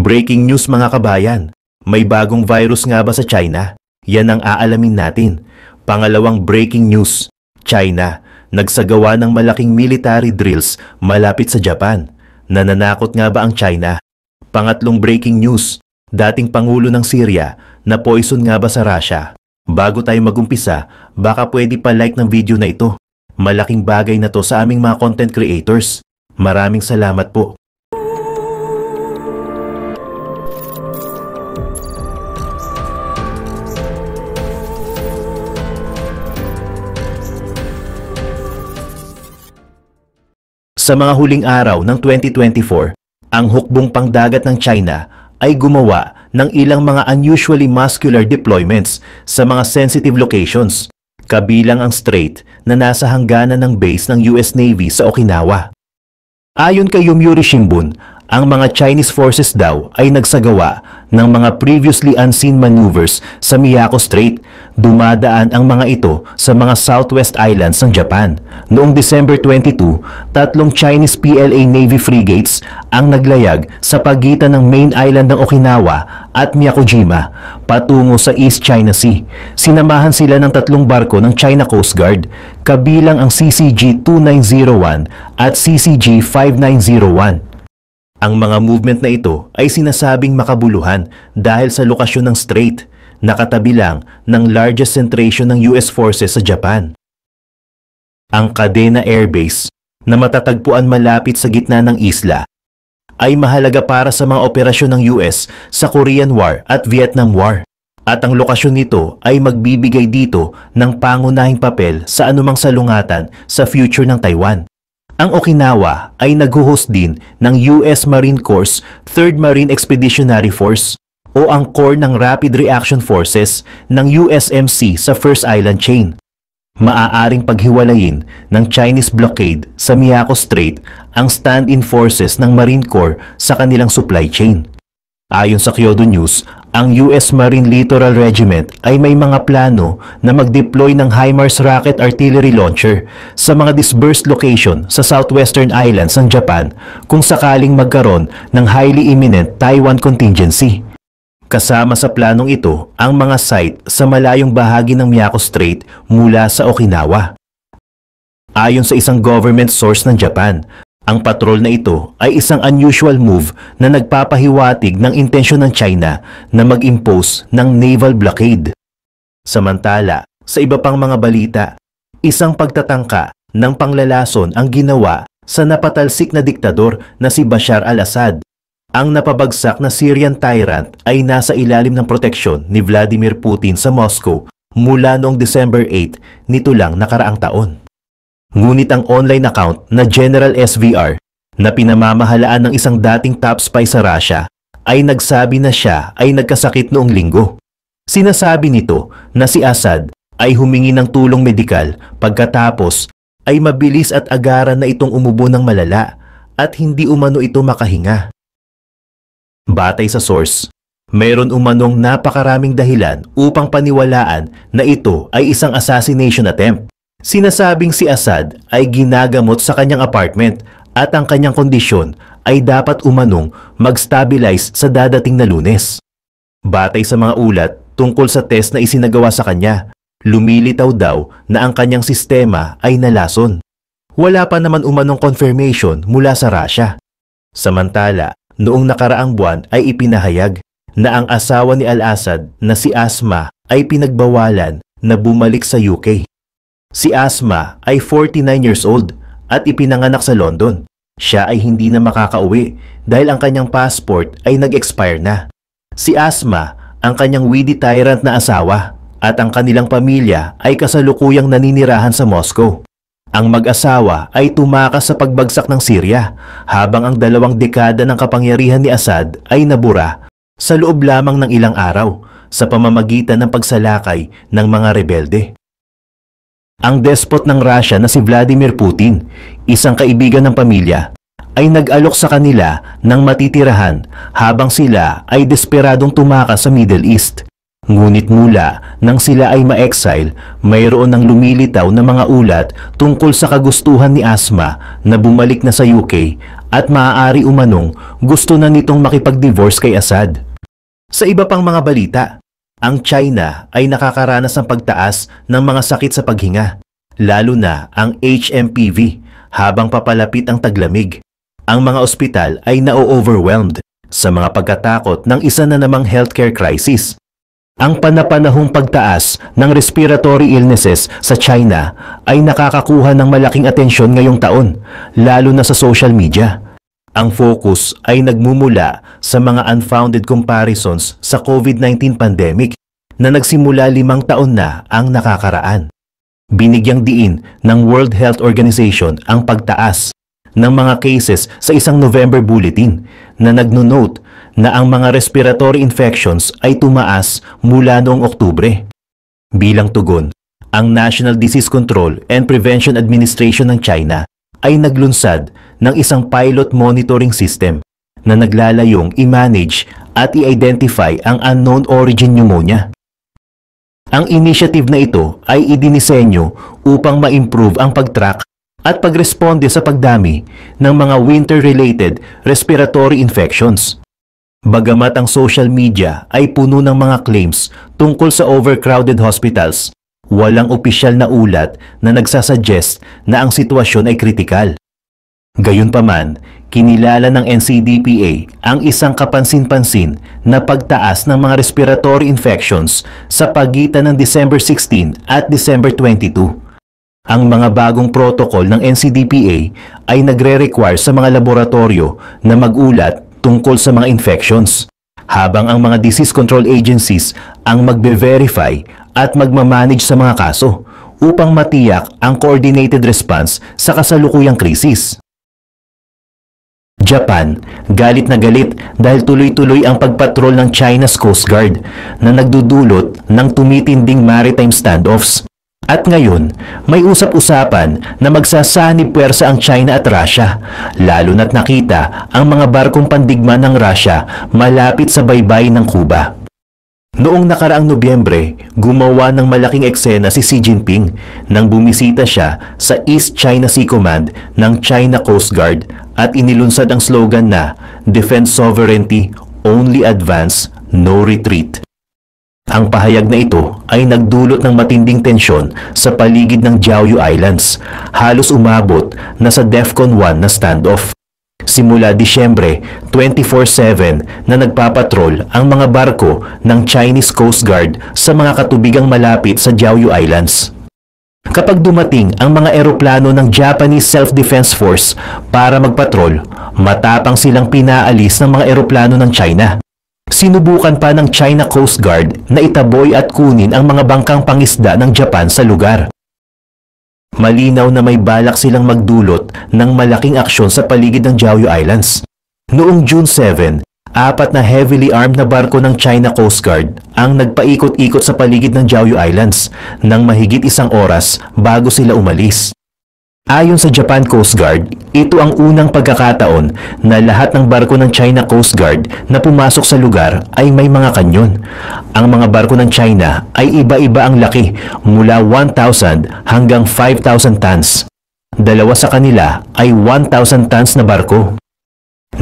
Breaking news mga kabayan, may bagong virus nga ba sa China? Yan ang aalamin natin. Pangalawang breaking news, China, nagsagawa ng malaking military drills malapit sa Japan. Nananakot nga ba ang China? Pangatlong breaking news, dating Pangulo ng Syria na poison nga ba sa Russia? Bago tayo magumpisa, baka pwede pa like ng video na ito. Malaking bagay na to sa aming mga content creators. Maraming salamat po. Sa mga huling araw ng 2024, ang hukbong pangdagat ng China ay gumawa ng ilang mga unusually muscular deployments sa mga sensitive locations, kabilang ang strait na nasa hangganan ng base ng US Navy sa Okinawa. Ayon kay Yomiuri Shimbun, ang mga Chinese forces daw ay nagsagawa ng mga previously unseen maneuvers sa Miyako Strait. Dumadaan ang mga ito sa mga Southwest Islands ng Japan. Noong December 22, tatlong Chinese PLA Navy frigates ang naglayag sa pagitan ng main island ng Okinawa at Miyakojima patungo sa East China Sea. Sinamahan sila ng tatlong barko ng China Coast Guard, kabilang ang CCG-2901 at CCG-5901. Ang mga movement na ito ay sinasabing makabuluhan dahil sa lokasyon ng strait, nakatabi lang ng largest centration ng US forces sa Japan. Ang Kadena Air Base na matatagpuan malapit sa gitna ng isla ay mahalaga para sa mga operasyon ng US sa Korean War at Vietnam War. At ang lokasyon nito ay magbibigay dito ng pangunahing papel sa anumang salungatan sa future ng Taiwan. Ang Okinawa ay nag-host din ng US Marine Corps 3rd Marine Expeditionary Force o ang core ng Rapid Reaction Forces ng USMC sa First Island Chain. Maaaring paghiwalayin ng Chinese blockade sa Miyako Strait ang stand-in forces ng Marine Corps sa kanilang supply chain. Ayon sa Kyodo News, ang US Marine Littoral Regiment ay may mga plano na mag-deploy ng HIMARS rocket artillery launcher sa mga dispersed location sa southwestern islands ng Japan kung sakaling magkaroon ng highly imminent Taiwan contingency. Kasama sa planong ito ang mga site sa malayong bahagi ng Miyako Strait mula sa Okinawa. Ayon sa isang government source ng Japan, ang patrol na ito ay isang unusual move na nagpapahiwatig ng intensyon ng China na mag-impose ng naval blockade. Samantala, sa iba pang mga balita, isang pagtatangka ng panglalason ang ginawa sa napatalsik na diktador na si Bashar al-Assad. Ang napabagsak na Syrian tyrant ay nasa ilalim ng proteksyon ni Vladimir Putin sa Moscow mula noong December 8 nito lang nakaraang taon. Ngunit ang online account na General SVR na pinamamahalaan ng isang dating top spy sa Russia ay nagsabi na siya ay nagkasakit noong linggo. Sinasabi nito na si Assad ay humingi ng tulong medikal pagkatapos ay mabilis at agaran na itong umubo ng malala at hindi umano ito makahinga. Batay sa source, mayroon umanong napakaraming dahilan upang paniwalaan na ito ay isang assassination attempt. Sinasabing si Assad ay ginagamot sa kanyang apartment at ang kanyang kondisyon ay dapat umanong mag-stabilize sa dadating na Lunes. Batay sa mga ulat tungkol sa test na isinagawa sa kanya, lumilitaw daw na ang kanyang sistema ay nalason. Wala pa naman umanong confirmation mula sa Russia. Samantala, noong nakaraang buwan ay ipinahayag na ang asawa ni Al-Assad na si Asma ay pinagbawalan na bumalik sa UK. Si Asma ay 49 years old at ipinanganak sa London. Siya ay hindi na makakauwi dahil ang kanyang passport ay nag-expire na. Si Asma ang kanyang witty tyrant na asawa at ang kanilang pamilya ay kasalukuyang naninirahan sa Moscow. Ang mag-asawa ay tumakas sa pagbagsak ng Syria habang ang 2 dekada ng kapangyarihan ni Assad ay nabura sa loob lamang ng ilang araw sa pamamagitan ng pagsalakay ng mga rebelde. Ang despot ng Russia na si Vladimir Putin, isang kaibigan ng pamilya, ay nag-alok sa kanila ng matitirahan habang sila ay desperadong tumakas sa Middle East. Ngunit mula nang sila ay ma-exile, mayroon ng lumilitaw na mga ulat tungkol sa kagustuhan ni Asma na bumalik na sa UK at maaari umanong gusto na nitong makipag-divorce kay Assad. Sa iba pang mga balita, ang China ay nakakaranas ng pagtaas ng mga sakit sa paghinga, lalo na ang HMPV habang papalapit ang taglamig. Ang mga ospital ay na-overwhelmed sa mga pagkatakot ng isa na namang healthcare crisis. Ang panapanahong pagtaas ng respiratory illnesses sa China ay nakakakuha ng malaking atensyon ngayong taon, lalo na sa social media. Ang focus ay nagmumula sa mga unfounded comparisons sa COVID-19 pandemic na nagsimula 5 taon na ang nakakaraan. Binigyang diin ng World Health Organization ang pagtaas ng mga cases sa isang November bulletin na nagno-note na ang mga respiratory infections ay tumaas mula noong Oktubre. Bilang tugon, ang National Disease Control and Prevention Administration ng China ay naglunsad ng isang pilot monitoring system na naglalayong i-manage at i-identify ang unknown origin pneumonia. Ang initiative na ito ay idinisenyo upang ma-improve ang pag-track at pagresponde sa pagdami ng mga winter-related respiratory infections. Bagamat ang social media ay puno ng mga claims tungkol sa overcrowded hospitals, walang opisyal na ulat na nagsasuggest na ang sitwasyon ay kritikal. Gayunpaman, kinilala ng NCDPA ang isang kapansin-pansin na pagtaas ng mga respiratory infections sa pagitan ng December 16 at December 22. Ang mga bagong protocol ng NCDPA ay nagre-require sa mga laboratorio na mag-ulat tungkol sa mga infections, habang ang mga disease control agencies ang magbe-verify at magmamanage sa mga kaso upang matiyak ang coordinated response sa kasalukuyang krisis. Japan, galit na galit dahil tuloy-tuloy ang pagpatrol ng China's Coast Guard na nagdudulot ng tumitinding maritime standoffs. At ngayon, may usap-usapan na magsasanib puwersa ang China at Russia, lalo na't nakita ang mga barkong pandigma ng Russia malapit sa baybayin ng Cuba. Noong nakaraang Nobyembre, gumawa ng malaking eksena si Xi Jinping nang bumisita siya sa East China Sea Command ng China Coast Guard at inilunsad ang slogan na "Defend Sovereignty, Only Advance, No Retreat." Ang pahayag na ito ay nagdulot ng matinding tensyon sa paligid ng Diaoyu Islands, halos umabot na sa DEFCON 1 na standoff. Simula Disyembre, 24/7 na nagpapatrol ang mga barko ng Chinese Coast Guard sa mga katubigang malapit sa Diaoyu Islands. Kapag dumating ang mga eroplano ng Japanese Self-Defense Force para magpatrol, matapang silang pinaalis ng mga eroplano ng China. Sinubukan pa ng China Coast Guard na itaboy at kunin ang mga bangkang pangisda ng Japan sa lugar. Malinaw na may balak silang magdulot ng malaking aksyon sa paligid ng Diaoyu Islands. Noong June 7, 4 na heavily armed na barko ng China Coast Guard ang nagpaikot-ikot sa paligid ng Diaoyu Islands nang mahigit 1 oras bago sila umalis. Ayon sa Japan Coast Guard, ito ang unang pagkakataon na lahat ng barko ng China Coast Guard na pumasok sa lugar ay may mga kanyon. Ang mga barko ng China ay iba-iba ang laki mula 1,000 hanggang 5,000 tons. 2 sa kanila ay 1,000 tons na barko.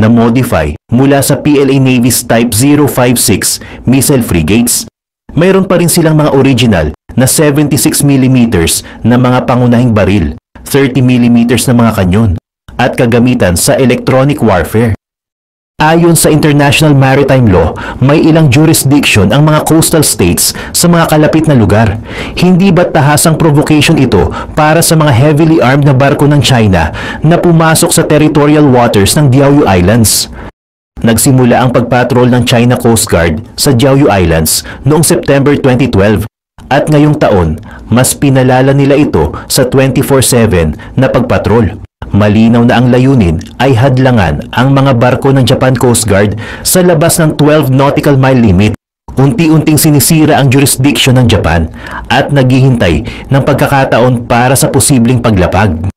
Na-modify mula sa PLA Navy's Type 056 missile frigates. Mayroon pa rin silang mga original na 76mm na mga pangunahing baril, 30mm na mga kanyon, at kagamitan sa electronic warfare. Ayon sa international maritime law, may ilang jurisdiction ang mga coastal states sa mga kalapit na lugar. Hindi ba't tahasang provocation ito para sa mga heavily armed na barko ng China na pumasok sa territorial waters ng Diaoyu Islands? Nagsimula ang pagpatrol ng China Coast Guard sa Diaoyu Islands noong September 2012. At ngayong taon, mas pinalala nila ito sa 24/7 na pagpatrol. Malinaw na ang layunin ay hadlangan ang mga barko ng Japan Coast Guard sa labas ng 12 nautical mile limit. Unti-unting sinisira ang jurisdiction ng Japan at naghihintay ng pagkakataon para sa posibleng paglapag.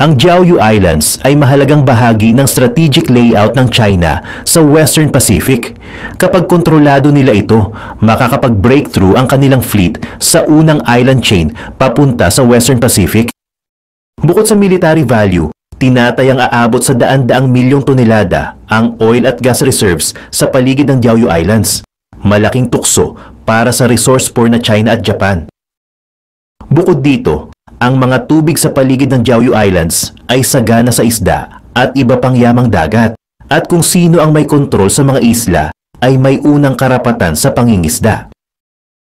Ang Diaoyu Islands ay mahalagang bahagi ng strategic layout ng China sa Western Pacific. Kapag kontrolado nila ito, makakapag-breakthrough ang kanilang fleet sa unang island chain papunta sa Western Pacific. Bukod sa military value, tinatayang aabot sa daan-daang milyong tonelada ang oil at gas reserves sa paligid ng Diaoyu Islands. Malaking tukso para sa resource poor na China at Japan. Bukod dito, ang mga tubig sa paligid ng Diaoyu Islands ay sagana sa isda at iba pang yamang dagat. At kung sino ang may kontrol sa mga isla ay may unang karapatan sa pangingisda.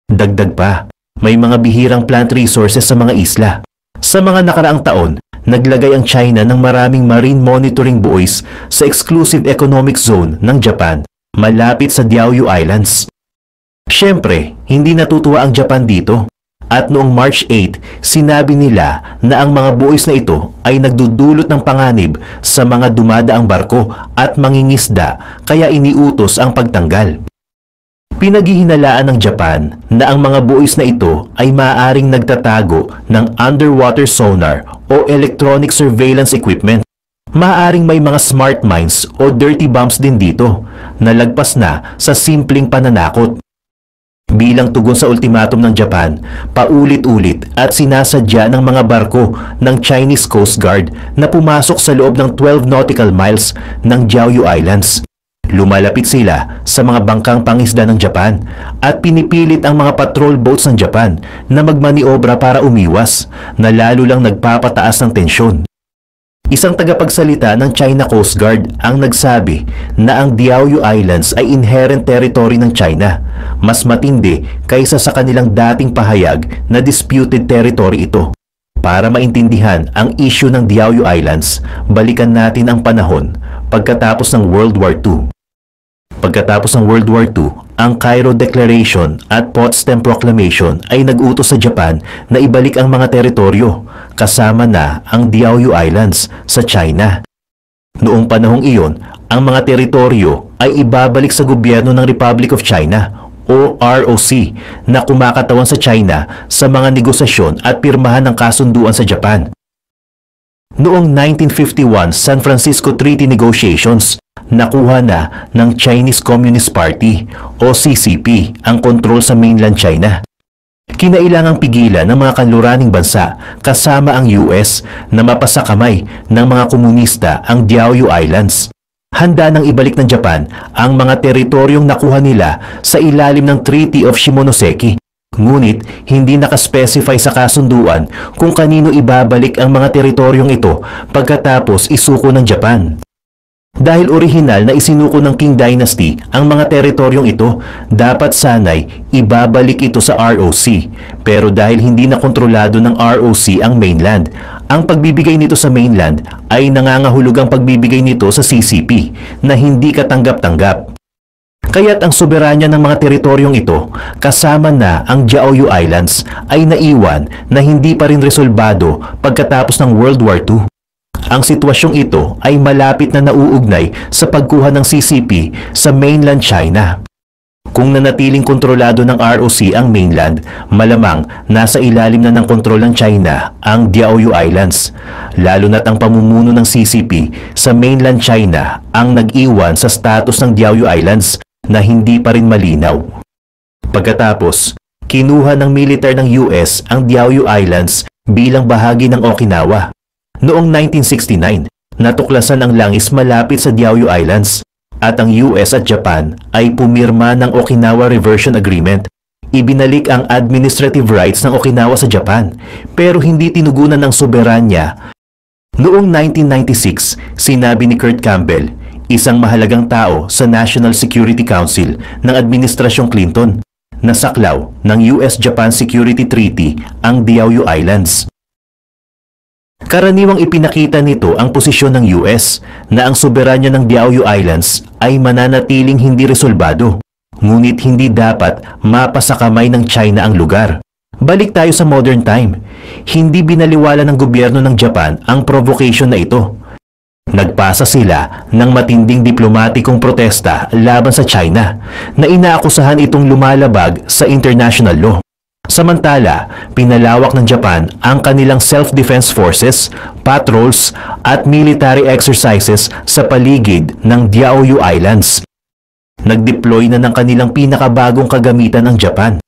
Dagdag pa, may mga bihirang plant resources sa mga isla. Sa mga nakaraang taon, naglagay ang China ng maraming marine monitoring buoys sa exclusive economic zone ng Japan, malapit sa Diaoyu Islands. Siyempre, hindi natutuwa ang Japan dito. At noong March 8, sinabi nila na ang mga buoys na ito ay nagdudulot ng panganib sa mga dumadaang barko at mangingisda, kaya iniutos ang pagtanggal. Pinaghihinalaan ng Japan na ang mga buoys na ito ay maaaring nagtatago ng underwater sonar o electronic surveillance equipment. Maaaring may mga smart mines o dirty bombs din dito na lagpas na sa simpleng pananakot. Bilang tugon sa ultimatum ng Japan, paulit-ulit at sinasadya ng mga barko ng Chinese Coast Guard na pumasok sa loob ng 12 nautical miles ng Diaoyu Islands. Lumalapit sila sa mga bangkang pangisda ng Japan at pinipilit ang mga patrol boats ng Japan na magmaniobra para umiwas, na lalo lang nagpapataas ng tensyon. Isang tagapagsalita ng China Coast Guard ang nagsabi na ang Diaoyu Islands ay inherent territory ng China, mas matindi kaysa sa kanilang dating pahayag na disputed territory ito. Para maintindihan ang issue ng Diaoyu Islands, balikan natin ang panahon pagkatapos ng World War II. Pagkatapos ng World War II, ang Cairo Declaration at Potsdam Proclamation ay nag-utos sa Japan na ibalik ang mga teritoryo, kasama na ang Diaoyu Islands sa China. Noong panahong iyon, ang mga teritoryo ay ibabalik sa gobyerno ng Republic of China o ROC na kumakatawan sa China sa mga negosasyon at pirmahan ng kasunduan sa Japan. Noong 1951 San Francisco Treaty Negotiations, nakuha na ng Chinese Communist Party o CCP ang kontrol sa mainland China. Kinailangang pigilan ng mga kanluraning bansa kasama ang US na mapasakamay ng mga komunista ang Diaoyu Islands. Handa nang ibalik ng Japan ang mga teritoryong nakuha nila sa ilalim ng Treaty of Shimonoseki. Ngunit hindi nakaspecify sa kasunduan kung kanino ibabalik ang mga teritoryong ito pagkatapos isuko ng Japan. Dahil orihinal na isinuko ng Qing Dynasty ang mga teritoryong ito, dapat sanay ibabalik ito sa ROC. Pero dahil hindi na kontrolado ng ROC ang mainland, ang pagbibigay nito sa mainland ay nangangahulog ang pagbibigay nito sa CCP na hindi katanggap-tanggap. Kaya't ang soberanya ng mga teritoryong ito, kasama na ang Diaoyu Islands, ay naiwan na hindi pa rin resolbado pagkatapos ng World War II. Ang sitwasyong ito ay malapit na nauugnay sa pagkuha ng CCP sa mainland China. Kung nanatiling kontrolado ng ROC ang mainland, malamang nasa ilalim na ng kontrol ng China ang Diaoyu Islands, lalo na't ang pamumuno ng CCP sa mainland China ang nag-iwan sa status ng Diaoyu Islands na hindi pa rin malinaw. Pagkatapos, kinuha ng militar ng US ang Diaoyu Islands bilang bahagi ng Okinawa. Noong 1969, natuklasan ang langis malapit sa Diaoyu Islands at ang US at Japan ay pumirma ng Okinawa Reversion Agreement. Ibinalik ang administrative rights ng Okinawa sa Japan pero hindi tinugunan ng soberanya. Noong 1996, sinabi ni Kurt Campbell, isang mahalagang tao sa National Security Council ng Administrasyong Clinton, na saklaw ng US-Japan Security Treaty ang Diaoyu Islands. Karaniwang ipinakita nito ang posisyon ng US na ang soberanya ng Diaoyu Islands ay mananatiling hindi resolbado, ngunit hindi dapat mapasakamay ng China ang lugar. Balik tayo sa modern time. Hindi binaliwala ng gobyerno ng Japan ang provocation na ito. Nagpasa sila ng matinding diplomatikong protesta laban sa China na inaakusahan itong lumalabag sa international law. Samantala, pinalawak ng Japan ang kanilang self-defense forces, patrols at military exercises sa paligid ng Diaoyu Islands. Nag-deploy na ng kanilang pinakabagong kagamitan ng Japan.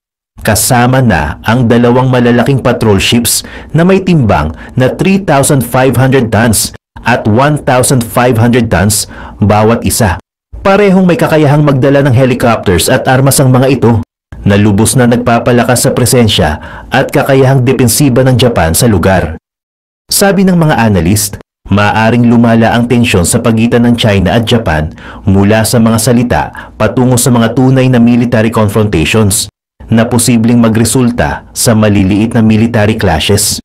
Kasama na ang dalawang malalaking patrol ships na may timbang na 3,500 tons at 1,500 tons bawat isa. Parehong may kakayahang magdala ng helicopters at armas ang mga ito, na lubos na nagpapalakas sa presensya at kakayahang depensiba ng Japan sa lugar. Sabi ng mga analyst, maaaring lumala ang tensyon sa pagitan ng China at Japan mula sa mga salita patungo sa mga tunay na military confrontations na posibleng magresulta sa maliliit na military clashes.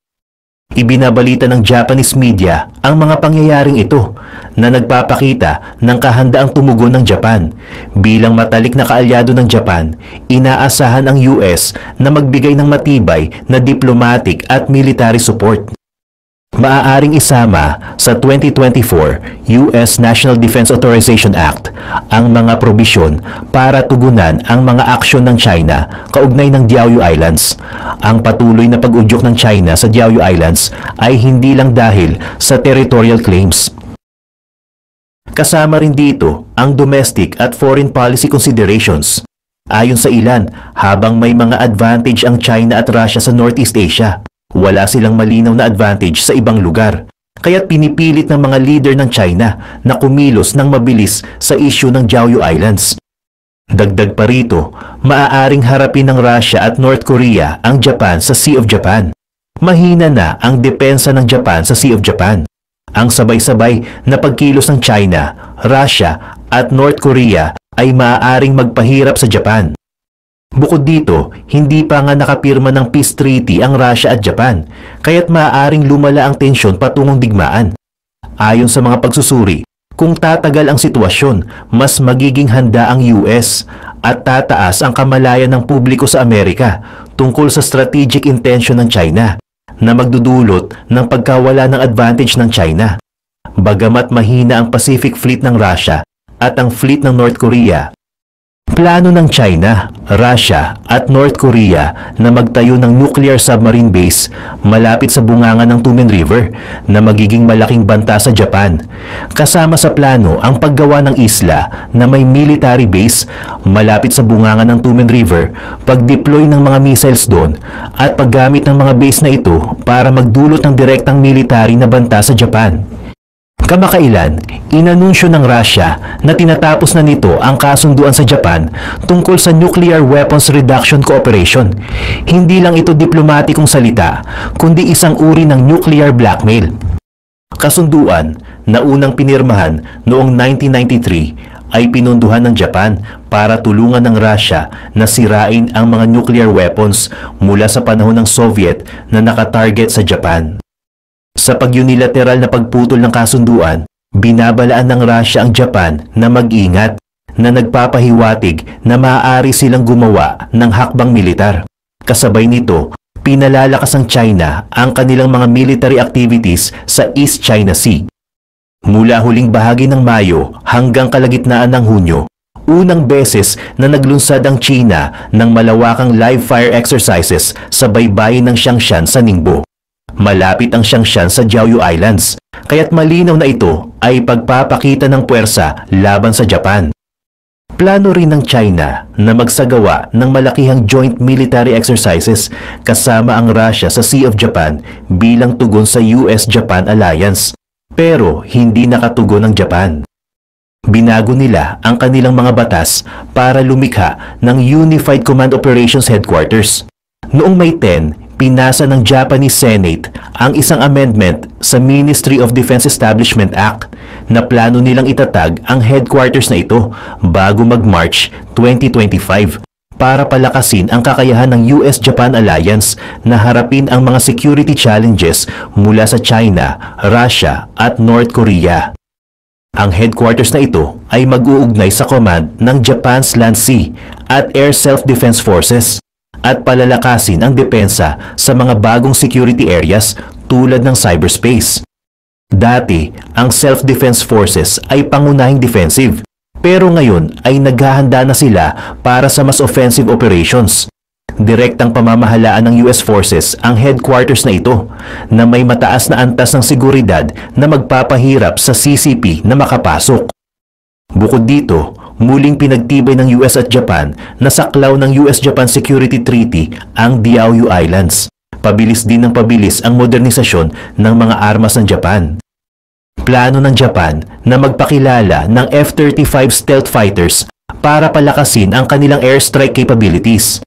Ibinabalita ng Japanese media ang mga pangyayaring ito na nagpapakita ng kahandaang tumugon ng Japan. Bilang matalik na kaalyado ng Japan, inaasahan ang US na magbigay ng matibay na diplomatic at military support. Maaaring isama sa 2024 US National Defense Authorization Act ang mga probisyon para tugunan ang mga aksyon ng China kaugnay ng Diaoyu Islands. Ang patuloy na pag-udyok ng China sa Diaoyu Islands ay hindi lang dahil sa territorial claims. Kasama rin dito ang domestic at foreign policy considerations. Ayon sa ilan, habang may mga advantage ang China at Russia sa Northeast Asia, wala silang malinaw na advantage sa ibang lugar. Kaya't pinipilit ng mga leader ng China na kumilos ng mabilis sa issue ng Diaoyu Islands. Dagdag pa rito, maaaring harapin ng Russia at North Korea ang Japan sa Sea of Japan. Mahina na ang depensa ng Japan sa Sea of Japan. Ang sabay-sabay na pagkilos ng China, Russia at North Korea ay maaaring magpahirap sa Japan. Bukod dito, hindi pa nga nakapirma ng peace treaty ang Russia at Japan, kaya't maaaring lumala ang tensyon patungong digmaan. Ayon sa mga pagsusuri, kung tatagal ang sitwasyon, mas magiging handa ang US at tataas ang kamalayan ng publiko sa Amerika tungkol sa strategic intention ng China na magdudulot ng pagkawala ng advantage ng China. Bagamat mahina ang Pacific Fleet ng Russia at ang fleet ng North Korea, plano ng China, Russia at North Korea na magtayo ng nuclear submarine base malapit sa bungangan ng Tumen River na magiging malaking banta sa Japan. Kasama sa plano ang paggawa ng isla na may military base malapit sa bungangan ng Tumen River, pag-deploy ng mga missiles doon at paggamit ng mga base na ito para magdulot ng direktang military na banta sa Japan. Kamakailan, inanunsyo ng Russia na tinatapos na nito ang kasunduan sa Japan tungkol sa Nuclear Weapons Reduction Cooperation. Hindi lang ito diplomatikong salita, kundi isang uri ng nuclear blackmail. Kasunduan na unang pinirmahan noong 1993 ay pinunduhan ng Japan para tulungan ng Russia na sirain ang mga nuclear weapons mula sa panahon ng Soviet na nakatarget sa Japan. Sa pag-unilateral na pagputol ng kasunduan, binabalaan ng Russia ang Japan na mag-ingat na nagpapahiwatig na maaari silang gumawa ng hakbang militar. Kasabay nito, pinalalakas ng China ang kanilang mga military activities sa East China Sea. Mula huling bahagi ng Mayo hanggang kalagitnaan ng Hunyo, unang beses na naglunsad ang China ng malawakang live fire exercises sa baybayin ng Xiangshan sa Ningbo. Malapit ang Xiangshan sa Diaoyu Islands, kaya't malinaw na ito ay pagpapakita ng puwersa laban sa Japan. Plano rin ng China na magsagawa ng malakihang joint military exercises kasama ang Russia sa Sea of Japan bilang tugon sa US-Japan Alliance, pero hindi nakatugon ang Japan. Binago nila ang kanilang mga batas para lumikha ng Unified Command Operations Headquarters. Noong May 10, pinasa ng Japanese Senate ang isang amendment sa Ministry of Defense Establishment Act na plano nilang itatag ang headquarters na ito bago mag-March 2025 para palakasin ang kakayahan ng US-Japan Alliance na harapin ang mga security challenges mula sa China, Russia at North Korea. Ang headquarters na ito ay mag-uugnay sa command ng Japan's Land Sea at Air Self-Defense Forces at palalakasin ang depensa sa mga bagong security areas tulad ng cyberspace. Dati, ang self-defense forces ay pangunahing defensive, pero ngayon ay naghahanda na sila para sa mas offensive operations. Direktang pamamahalaan ng US forces ang headquarters na ito na may mataas na antas ng seguridad na magpapahirap sa CCP na makapasok. Bukod dito, muling pinagtibay ng US at Japan na saklaw ng US-Japan Security Treaty ang Diaoyu Islands. Pabilis din ng pabilis ang modernisasyon ng mga armas ng Japan. Plano ng Japan na magpakilala ng F-35 stealth fighters para palakasin ang kanilang airstrike capabilities.